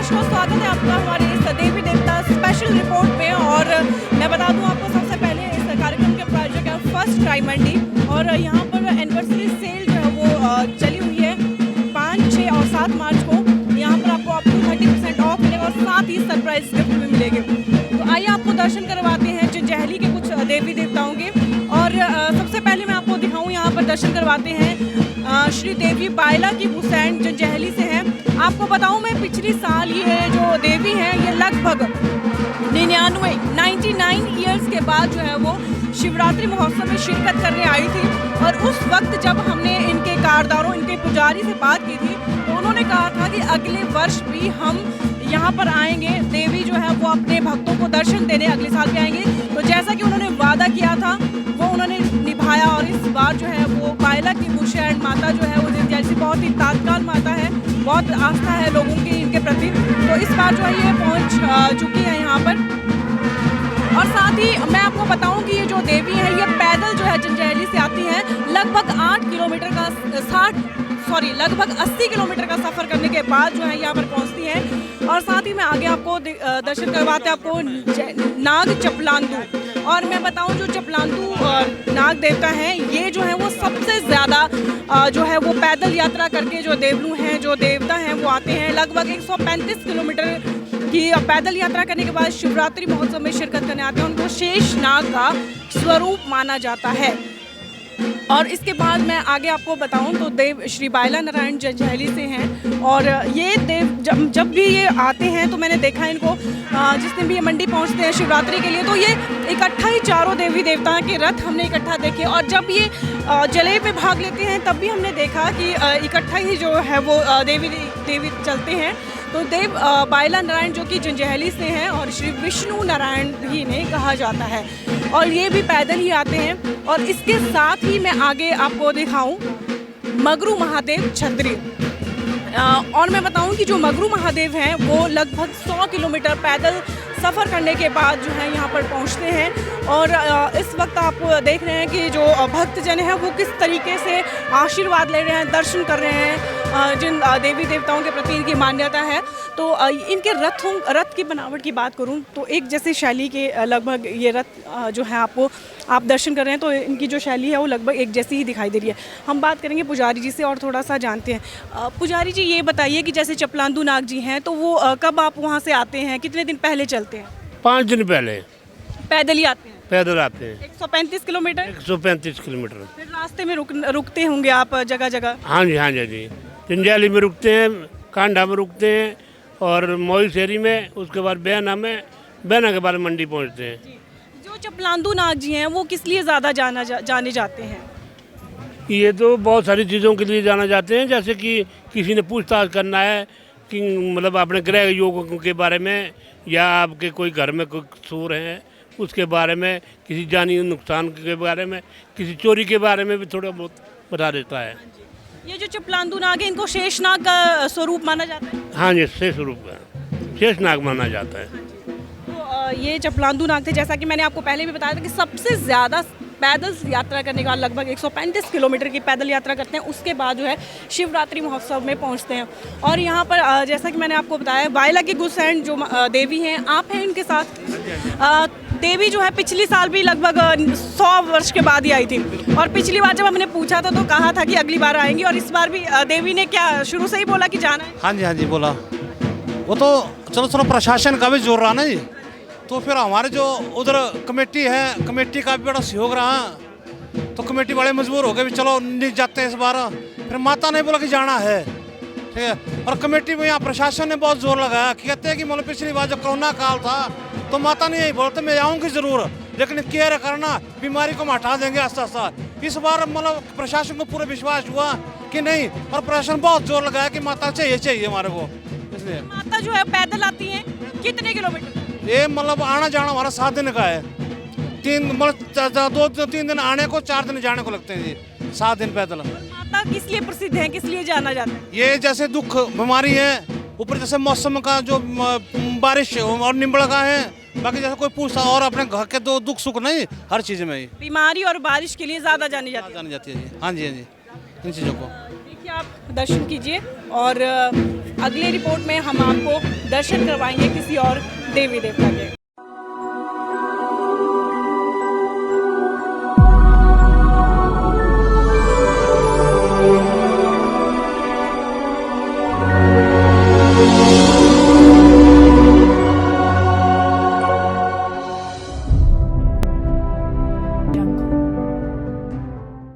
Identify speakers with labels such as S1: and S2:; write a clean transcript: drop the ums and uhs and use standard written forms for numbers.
S1: दर्शकों, स्वागत है आपका हमारे इस देवी देवता स्पेशल रिपोर्ट में। और मैं बता दूं आपको सबसे पहले इस कार्यक्रम के प्रायोजक है फर्स्ट क्राई मंडी। और यहाँ पर एनिवर्सरी सेल जो है वो चली हुई है 5, 6 और 7 मार्च को। यहाँ पर आपको 30% ऑफ मिलेगा और साथ ही सरप्राइज गिफ्ट भी मिलेंगे। तो आइए आपको दर्शन करवाते हैं जंजैहली के कुछ देवी देवताओं के। और सबसे पहले मैं आपको दिखाऊँ, यहाँ पर दर्शन करवाते हैं श्री देवी बायला की हुसैन जंजैहली से हैं। आपको बताऊं मैं, पिछली साल ये जो देवी हैं ये लगभग 99 ईयर्स के बाद जो है वो शिवरात्रि महोत्सव में शिरकत करने आई थी। और उस वक्त जब हमने इनके कारदारों, इनके पुजारी से बात की थी तो उन्होंने कहा था कि अगले वर्ष भी हम यहाँ पर आएंगे, देवी जो है वो अपने भक्तों को दर्शन देने अगले साल भी आएंगे। तो जैसा कि उन्होंने वादा किया था वो उन्होंने निभाया। और इस बार जो है वो बायला की हुसैन माता जो है वो जैसी बहुत ही तात्काल माता है, बहुत आस्था है लोगों की इनके प्रति। तो इस बार जो है ये पहुँच चुकी है यहाँ पर। और साथ ही मैं आपको बताऊं कि ये जो देवी है ये पैदल जो है जंजैहली से आती हैं। लगभग 8 किलोमीटर का लगभग 80 किलोमीटर का सफ़र करने के बाद जो है यहाँ पर पहुँचती हैं। और साथ ही मैं आगे आपको दर्शन करवाते हैं आपको नाग चपलांदू। और मैं बताऊं जो चपलांदू नाग देवता हैं ये जो है वो सबसे ज़्यादा जो है वो पैदल यात्रा करके जो देवलू हैं, जो देवता हैं वो आते हैं। लगभग 135 किलोमीटर की पैदल यात्रा करने के बाद शिवरात्रि महोत्सव में शिरकत करने आते हैं। उनको शेष नाग का स्वरूप माना जाता है। और इसके बाद मैं आगे आपको बताऊं तो देव श्री बायला नारायण जंजैहली से हैं। और ये देव जब भी ये आते हैं तो मैंने देखा इनको जिस दिन भी ये मंडी पहुंचते हैं शिवरात्रि के लिए तो ये इकट्ठा ही चारों देवी देवताओं के रथ हमने इकट्ठा देखे। और जब ये जलेब में भाग लेते हैं तब भी हमने देखा कि इकट्ठा ही जो है वो देवी चलते हैं। तो देव बायला नारायण जो कि जंजैहली से हैं और श्री विष्णु नारायण ही ने कहा जाता है। और ये भी पैदल ही आते हैं। और इसके साथ ही मैं आगे आपको दिखाऊं मगरू महादेव छतरी। और मैं बताऊं कि जो मगरू महादेव हैं वो लगभग 100 किलोमीटर पैदल सफ़र करने के बाद जो है यहाँ पर पहुँचते हैं। और इस वक्त आप देख रहे हैं कि जो भक्तजन हैं वो किस तरीके से आशीर्वाद ले रहे हैं, दर्शन कर रहे हैं जिन देवी देवताओं के प्रति इनकी मान्यता है। तो इनके रथ की बनावट की बात करूं तो एक जैसे शैली के लगभग ये रथ जो है आप दर्शन कर रहे हैं तो इनकी जो शैली है वो लगभग एक जैसी ही दिखाई दे रही है। हम बात करेंगे पुजारी जी से और थोड़ा सा जानते हैं। पुजारी जी ये बताइए कि जैसे चपलांदू नाग जी हैं तो वो कब आप वहाँ से आते हैं, कितने दिन पहले चलते हैं?
S2: 5 दिन पहले
S1: पैदल ही आते हैं?
S2: पैदल आते हैं
S1: 135 किलोमीटर।
S2: 135 किलोमीटर।
S1: फिर रास्ते में रुकते होंगे आप जगह जगह?
S2: हाँ जी। जंजैहली में रुकते हैं, कांडा में रुकते हैं और मोई शेरी में, उसके बाद बेना के बाद मंडी पहुंचते हैं।
S1: जो चपलांदू नाग जी हैं वो किस लिए ज़्यादा जाने जाते हैं?
S2: ये तो बहुत सारी चीज़ों के लिए जाना जाते हैं, जैसे कि किसी ने पूछताछ करना है कि मतलब अपने ग्रह योगों के बारे में, या आपके कोई घर में कोई कसूर है उसके बारे में, किसी जानी नुकसान के बारे में, किसी चोरी के बारे में भी थोड़ा बहुत बता देता है।
S1: ये जो चपलांदू नाग है इनको शेष नाग का स्वरूप माना जाता है?
S2: हाँ जी, शेष रूप का शेष नाग माना जाता है।
S1: तो ये चपलांदू नाग थे, जैसा कि मैंने आपको पहले भी बताया था कि सबसे ज़्यादा पैदल यात्रा करने का लगभग 135 किलोमीटर की पैदल यात्रा करते हैं। उसके बाद जो है शिवरात्रि महोत्सव में पहुंचते हैं। और यहाँ पर जैसा कि मैंने आपको बताया बायला की हुसैन जो देवी हैं, आप हैं इनके साथ। देवी जो है पिछली साल भी लगभग 100 वर्ष के बाद ही आई थी। और पिछली बार जब हमने पूछा था तो कहा था कि अगली बार आएंगी। और इस बार भी देवी ने क्या शुरू से ही बोला कि जाना है?
S3: हाँ जी बोला। वो तो चलो प्रशासन का भी जोर रहा ना जी, तो फिर हमारे जो उधर कमेटी है, कमेटी का भी बड़ा सहयोग रहा। तो कमेटी वाले मजबूर हो गए भी चलो नहीं जाते इस बार। फिर माता ने बोला कि जाना है, ठीक है। और कमेटी में यहाँ प्रशासन ने बहुत जोर लगाया, कहते हैं कि मतलब पिछली बार जब कोरोना काल था तो माता ने यही बोलते मैं आऊँगी ज़रूर, लेकिन केयर करना, बीमारी को हम हटा देंगे आस्ता आस्ता। इस बार मतलब प्रशासन को पूरा विश्वास हुआ कि नहीं, और प्रशासन बहुत जोर लगाया कि माता चाहिए हमारे को। इसलिए
S1: माता जो है पैदल आती हैं कितने किलोमीटर?
S3: ये मतलब आना जाना हमारा 7 दिन का है। 2-3 दिन आने को, 4 दिन जाने को लगते हैं जी, 7 दिन पैदल।
S1: माता किस लिए प्रसिद्ध है, किस लिए जाना जाता है?
S3: ये जैसे दुख बीमारी है, ऊपर जैसे मौसम का जो बारिश और निम्बड़ का है, बाकी जैसे कोई पूछता और अपने घर के तो दुख सुख नहीं, हर चीज़ में
S1: बीमारी और बारिश के लिए ज़्यादा जानी जाती है
S3: जी। हाँ जी इन चीज़ों को
S1: देखिए आप दर्शन कीजिए। और अगले रिपोर्ट में हम आपको दर्शन करवाएंगे किसी और देवी देवता के।